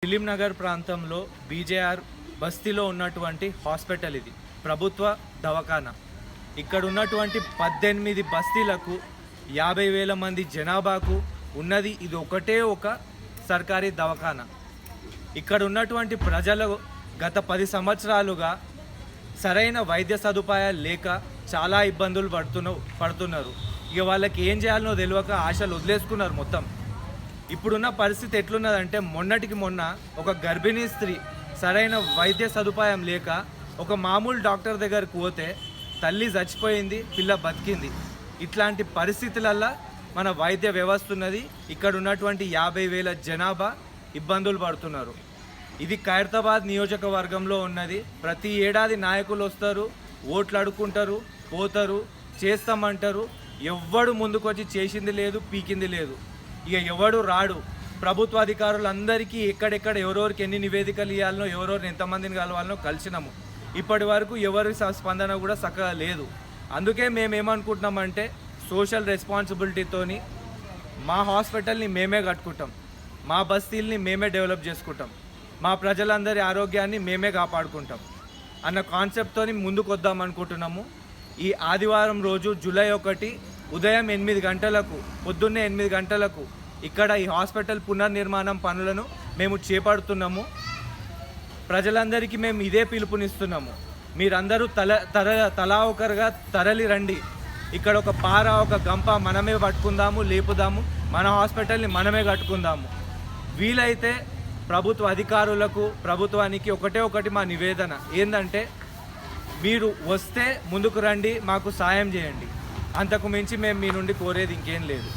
Film Nagar ప్రాంతంలో BJR బస్తీలో ఉన్నటువంటి హాస్పిటల్ ఇది ప్రభుత్వ దవాఖానా. ఇక్కడ ఉన్నటువంటి 18 బస్తీలకు 50,000 మంది జనాభాకు ఉన్నది ఇది ఒకటే ఒక సర్కారీ దవాఖానా. ఇక్కడ ఉన్నటువంటి ప్రజలు గత 10 సంవత్సరాలుగా సరైన వైద్య సదుపాయాలు లేక చాలా ఇబ్బందులు పడుతున్నారు. ఇక వాళ్ళకి ఏం చేయాలనో తెలియక ఆశలు వదిలేసుకున్నారు మొత్తం. ఇప్పుడున్న పరిస్థితి ఎట్లున్నదంటే మొన్నటికి మొన్న ఒక గర్భిణీ స్త్రీ సరైన వైద్య సదుపాయం లేక ఒక మామూలు డాక్టర్ దగ్గరికి పోతే తల్లి చచ్చిపోయింది, పిల్ల బతికింది. ఇట్లాంటి పరిస్థితులల్లో మన వైద్య వ్యవస్థ ఉన్నది. ఇక్కడ ఉన్నటువంటి 50,000 జనాభా ఇబ్బందులు పడుతున్నారు. ఇది ఖైరతాబాద్ నియోజకవర్గంలో ఉన్నది. ప్రతి ఏడాది నాయకులు వస్తారు, ఓట్లు అడుక్కుంటారు, పోతారు, చేస్తామంటారు. ఎవ్వడు ముందుకొచ్చి చేసింది లేదు, పీకింది లేదు. ఇక ఎవడు రాడు. ప్రభుత్వ అధికారులందరికీ ఎక్కడెక్కడ ఎవరెవరికి ఎన్ని నివేదికలు ఇవ్వాలనో, ఎవరెవరిని ఎంతమందిని కలవాలనో కలిసినాము. ఇప్పటి వరకు ఎవరి స్పందన కూడా చక్కగా లేదు. అందుకే మేమేమనుకుంటున్నామంటే సోషల్ రెస్పాన్సిబిలిటీతోని మా హాస్పిటల్ని మేమే కట్టుకుంటాం, మా బస్తీల్ని మేమే డెవలప్ చేసుకుంటాం, మా ప్రజలందరి ఆరోగ్యాన్ని మేమే కాపాడుకుంటాం అన్న కాన్సెప్ట్తోని ముందుకు వద్దాం అనుకుంటున్నాము. ఈ ఆదివారం రోజు జూలై 1 ఉదయం 8 గంటలకు, పొద్దున్నే 8 గంటలకు ఇక్కడ ఈ హాస్పిటల్ పునర్నిర్మాణం పనులను మేము చేపడుతున్నాము. ప్రజలందరికీ మేము ఇదే పిలుపునిస్తున్నాము. మీరందరూ తలా ఒకరుగా తరలి రండి. ఇక్కడ ఒక పార, ఒక గంప మనమే పట్టుకుందాము, లేపుదాము, మన హాస్పిటల్ని మనమే కట్టుకుందాము. వీలైతే ప్రభుత్వ అధికారులకు, ప్రభుత్వానికి ఒకటి మా నివేదన ఏంటంటే మీరు వస్తే ముందుకు రండి, మాకు సాయం చేయండి. అంతకు మించి మేము మీ నుండి కోరేది ఇంకేం లేదు.